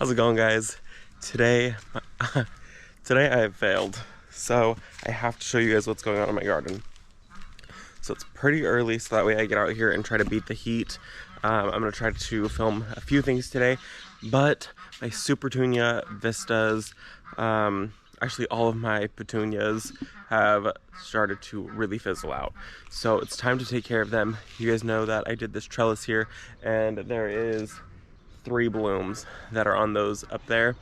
How's it going, guys? Today I have failed, so I have to show you guys what's going on in my garden. So it's pretty early, so that way I get out here and try to beat the heat. I'm gonna try to film a few things today, but my Supertunia vistas, actually all of my petunias have started to really fizzle out. So it's time to take care of them. You guys know that I did this trellis here, and there is 3 blooms that are on those up there,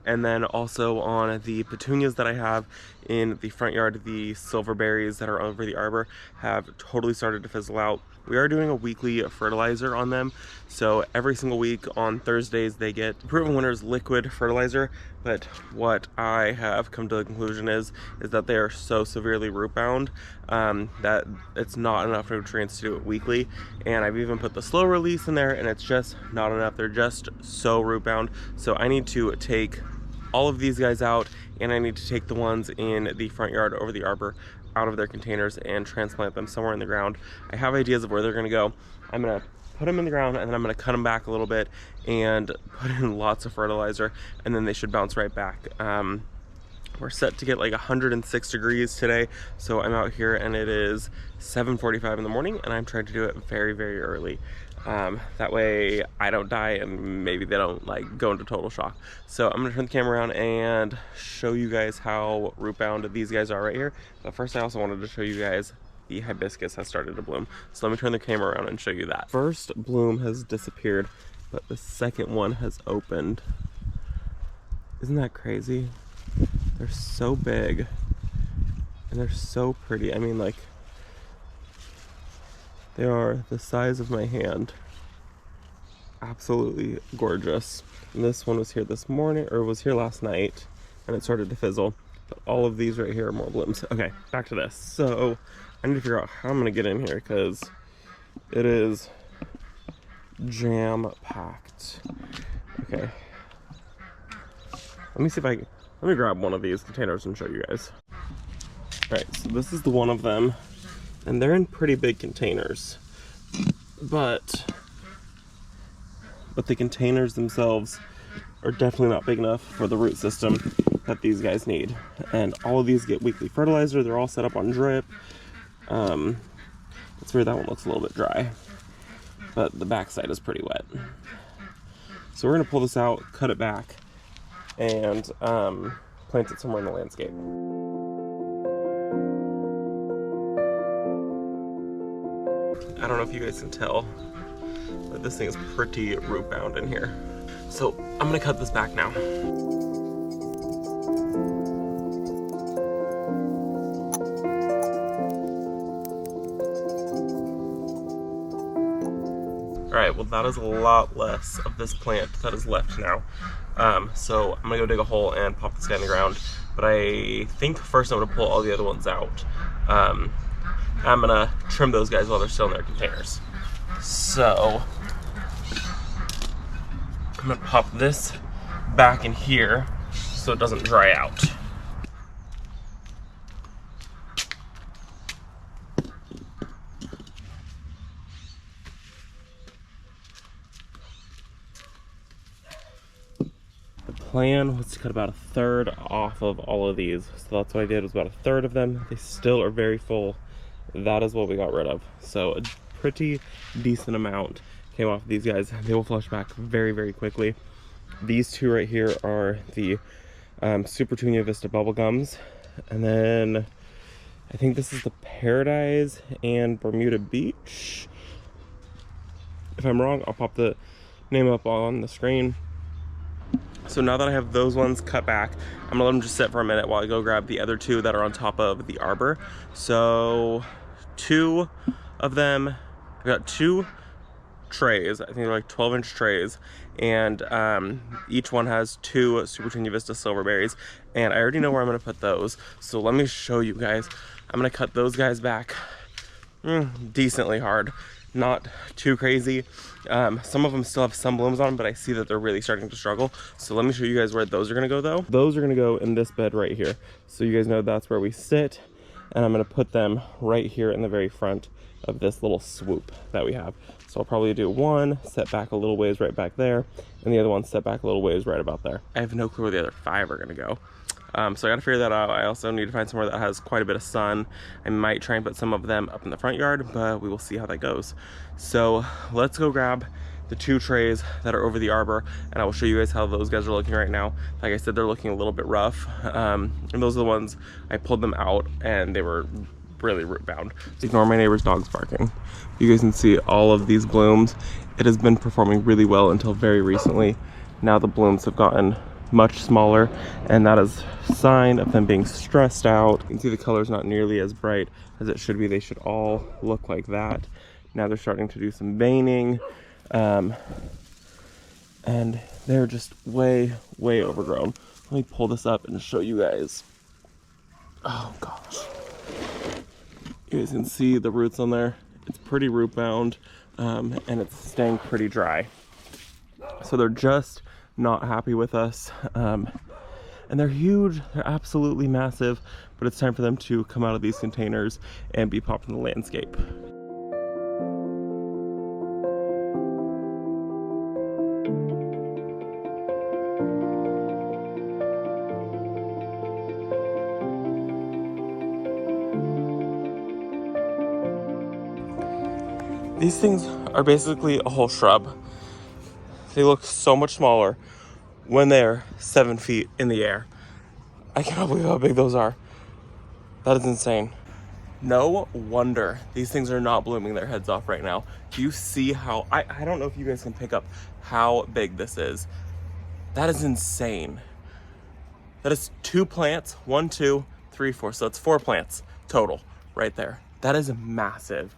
and then also on the petunias that I have in the front yard. The silver berries that are over the arbor have totally started to fizzle out. We are doing a weekly fertilizer on them, so every single week on Thursdays they get Proven Winners liquid fertilizer. But what I have come to the conclusion is that they are so severely root bound that it's not enough nutrients to do it weekly. And I've even put the slow release in there, and it's just not enough. They're just so root bound. So I need to take all of these guys out, and I need to take the ones in the front yard over the arbor out of their containers and transplant them somewhere in the ground. I have ideas of where they're gonna go. I'm gonna put them in the ground, and then I'm gonna cut them back a little bit and put in lots of fertilizer, and then they should bounce right back. We're set to get like 106 degrees today, so I'm out here and it is 7:45 in the morning, and I'm trying to do it very, very early. That way I don't die and maybe they don't like go into total shock. So I'm gonna turn the camera around and show you guys how root bound these guys are right here. But first I also wanted to show you guys the hibiscus has started to bloom. So let me turn the camera around and show you that. First bloom has disappeared, but the second one has opened. Isn't that crazy? They're so big and they're so pretty. I mean, like, they are the size of my hand. Absolutely gorgeous. And this one was here this morning, or was here last night, and it started to fizzle. But all of these right here are more blooms. Okay, back to this. So I need to figure out how I'm gonna get in here because it is jam-packed. Okay. Let me see if let me grab one of these containers and show you guys. Alright, so this is the one of them, and they're in pretty big containers, but the containers themselves are definitely not big enough for the root system that these guys need. And all of these get weekly fertilizer. They're all set up on drip. It's weird, that one looks a little bit dry, but the backside is pretty wet. So we're gonna pull this out, cut it back, and plant it somewhere in the landscape. I don't know if you guys can tell, but this thing is pretty root bound in here. So I'm gonna cut this back now. Alright, well that is a lot less of this plant that is left now. So I'm gonna go dig a hole and pop this guy in the ground, but I think first I'm gonna pull all the other ones out. I'm gonna trim those guys while they're still in their containers. So I'm gonna pop this back in here so it doesn't dry out. The plan was to cut about 1/3 off of all of these. So that's what I did, was about 1/3 of them. They still are very full. That is what we got rid of. So a pretty decent amount came off of these guys. They will flush back very, very quickly. These two right here are the Supertunia Vista bubblegums. And then I think this is the Paradise and Bermuda Beach. If I'm wrong, I'll pop the name up on the screen. So now that I have those ones cut back, I'm gonna let them just sit for a minute while I go grab the other 2 that are on top of the arbor. So 2 of them, I've got 2 trays. I think they're like 12-inch trays, and each one has 2 Supertunia Vista silverberries, and I already know where I'm gonna put those. So let me show you guys. I'm gonna cut those guys back decently hard. Not too crazy. Some of them still have some blooms on them, but I see that they're really starting to struggle. So let me show you guys where those are gonna go though. Those are gonna go in this bed right here. So you guys know that's where we sit, and I'm gonna put them right here in the very front of this little swoop that we have. So I'll probably do one, set back a little ways right back there, and the other one set back a little ways right about there. I have no clue where the other 5 are gonna go. So I gotta figure that out. I also need to find somewhere that has quite a bit of sun. I might try and put some of them up in the front yard, but we will see how that goes. So let's go grab the 2 trays that are over the arbor, and I will show you guys how those guys are looking right now. Like I said, they're looking a little bit rough, and those are the ones I pulled them out and they were really root bound. Ignore my neighbor's dogs barking. You guys can see all of these blooms. It has been performing really well until very recently. Now the blooms have gotten much smaller, and that is a sign of them being stressed out. You can see the color's not nearly as bright as it should be. They should all look like that. Now they're starting to do some veining, and they're just way overgrown. Let me pull this up and show you guys. Oh gosh, you guys can see the roots on there. It's pretty root bound, and it's staying pretty dry. So they're just not happy with us, and they're huge. They're absolutely massive, but it's time for them to come out of these containers and be popped in the landscape. These things are basically a whole shrub. They look so much smaller when they're 7 feet in the air. I cannot believe how big those are. That is insane. No wonder these things are not blooming their heads off right now. Do you see how, I don't know if you guys can pick up how big this is. That is insane. That is 2 plants, 1, 2, 3, 4. So that's 4 plants total right there. That is massive.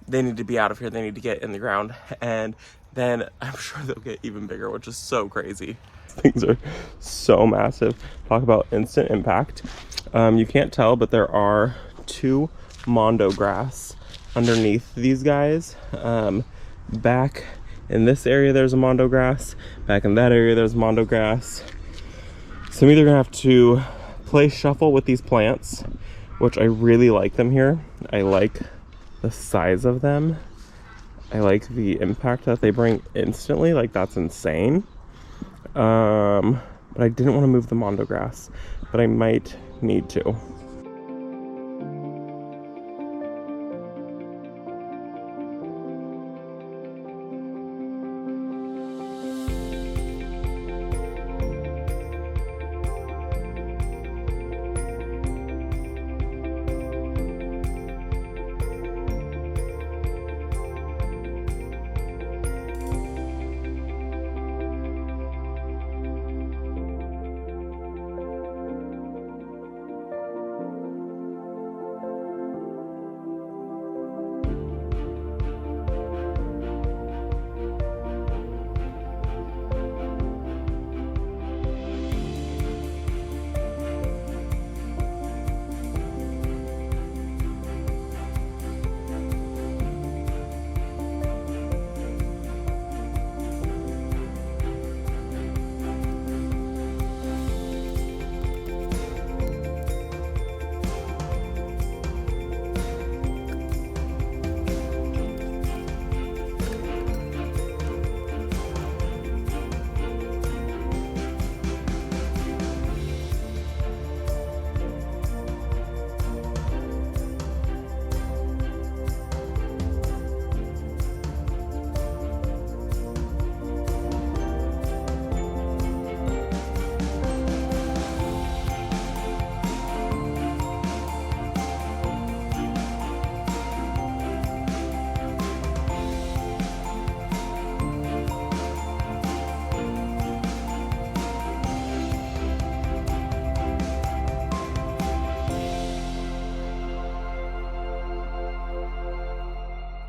They need to be out of here. They need to get in the ground, and then I'm sure they'll get even bigger, which is so crazy. Things are so massive. Talk about instant impact. You can't tell, but there are 2 mondo grass underneath these guys. Back in this area there's a mondo grass. Back in that area there's mondo grass. So I'm either gonna have to play shuffle with these plants, which I really like them here. I like the size of them. I like the impact that they bring instantly. Like, that's insane. But I didn't want to move the mondo grass, but I might need to.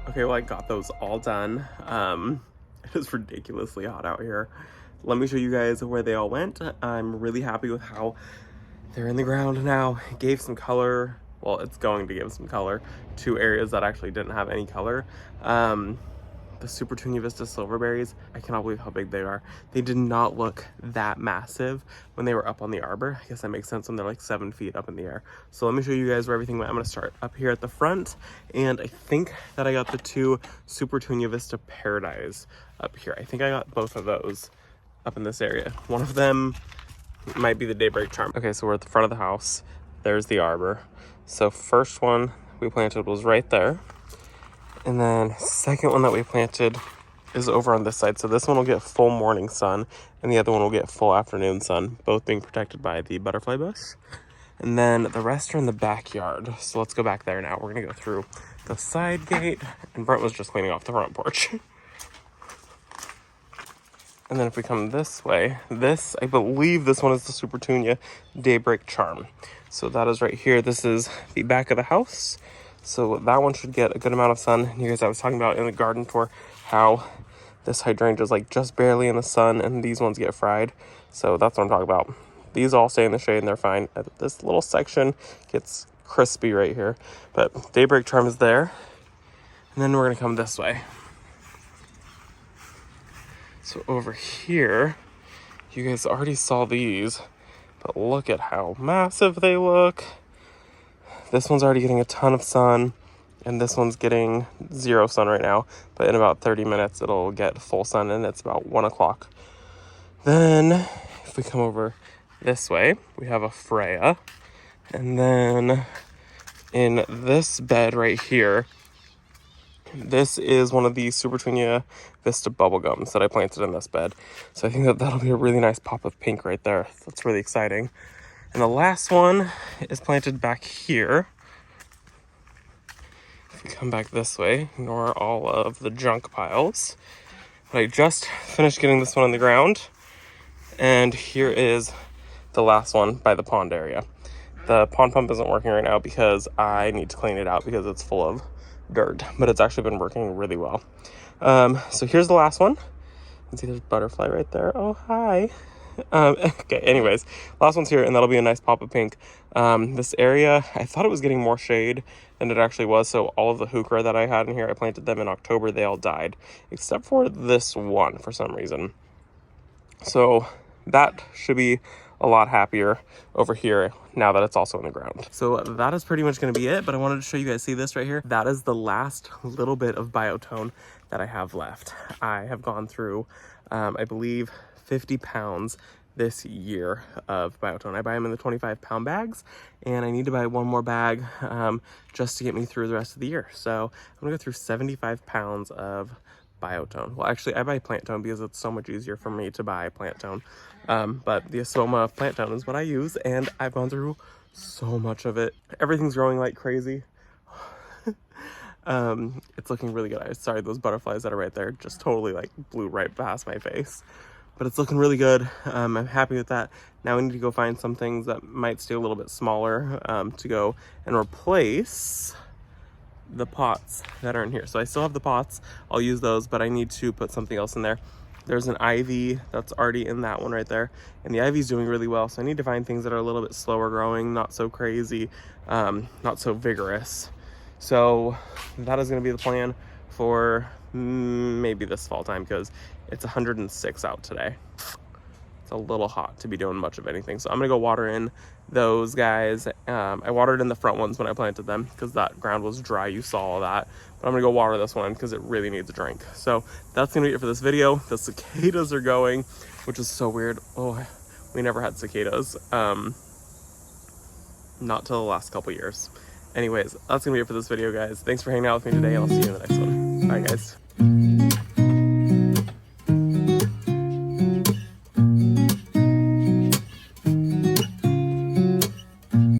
Okay, well, I got those all done. It is ridiculously hot out here. Let me show you guys where they all went. I'm really happy with how they're in the ground now. It gave some color. Well, it's going to give some color to areas that actually didn't have any color. the Supertunia Vista silverberries, I cannot believe how big they are. They did not look that massive when they were up on the arbor. I guess that makes sense when they're like 7 feet up in the air. So let me show you guys where everything went. I'm gonna start up here at the front, and I think that I got the 2 Supertunia Vista Paradise up here. I think I got both of those up in this area. One of them might be the Daybreak Charm. Okay, so we're at the front of the house. There's the arbor. So first one we planted was right there. And then second one that we planted is over on this side. So this one will get full morning sun and the other one will get full afternoon sun, both being protected by the butterfly bush. And then the rest are in the backyard. So let's go back there now. We're gonna go through the side gate, and Brent was just cleaning off the front porch. And then if we come this way, this, I believe this one is the Supertunia Daybreak Charm. So that is right here. This is the back of the house. So that one should get a good amount of sun. You guys, I was talking about in the garden tour how this hydrangea is like just barely in the sun and these ones get fried. So that's what I'm talking about. These all stay in the shade and they're fine. This little section gets crispy right here. But Daybreak Charm is there. And then we're gonna come this way. So over here, you guys already saw these, but look at how massive they look. This one's already getting a ton of sun, and this one's getting 0 sun right now, but in about 30 minutes, it'll get full sun, and it's about 1 o'clock. Then, if we come over this way, we have a Freya, and then in this bed right here, this is one of the Supertunia Vista bubblegums that I planted in this bed. So I think that that'll be a really nice pop of pink right there. That's really exciting. And the last one is planted back here. If we come back this way, ignore all of the junk piles. But I just finished getting this one on the ground. And here is the last one by the pond area. The pond pump isn't working right now because I need to clean it out because it's full of dirt, but it's actually been working really well. So here's the last one. You can see there's a butterfly right there. Oh, hi. Okay, anyways, last one's here, and that'll be a nice pop of pink. This area, I thought it was getting more shade than it actually was, so all of the heuchera that I had in here, I planted them in October, they all died, except for this one for some reason. So that should be a lot happier over here now that it's also in the ground. So that is pretty much going to be it, but I wanted to show you guys, see this right here? That is the last little bit of biotone that I have left. I have gone through, I believe, 50 pounds this year of biotone. I buy them in the 25-pound bags, and I need to buy one more bag just to get me through the rest of the year. So I'm gonna go through 75 pounds of biotone. Well, actually, I buy plant tone because it's so much easier for me to buy plant tone. But the Asoma plant tone is what I use, and I've gone through so much of it. Everything's growing like crazy. It's looking really good. Sorry, those butterflies that are right there just totally like blew right past my face. But it's looking really good. I'm happy with that. Now we need to go find some things that might stay a little bit smaller to go and replace the pots that are in here. So I still have the pots. I'll use those, but I need to put something else in there. There's an ivy that's already in that one right there, and the ivy's doing really well. So I need to find things that are a little bit slower growing, not so crazy, not so vigorous. So that is going to be the plan for maybe this fall time, because it's 106 out today. It's a little hot to be doing much of anything. So I'm gonna go water in those guys. I watered in the front ones when I planted them because that ground was dry. You saw all that. But I'm gonna go water this one because it really needs a drink. So that's gonna be it for this video. The cicadas are going, which is so weird. Oh, we never had cicadas. Not till the last couple years. Anyways, that's gonna be it for this video, guys. Thanks for hanging out with me today. I'll see you in the next one. Bye, guys.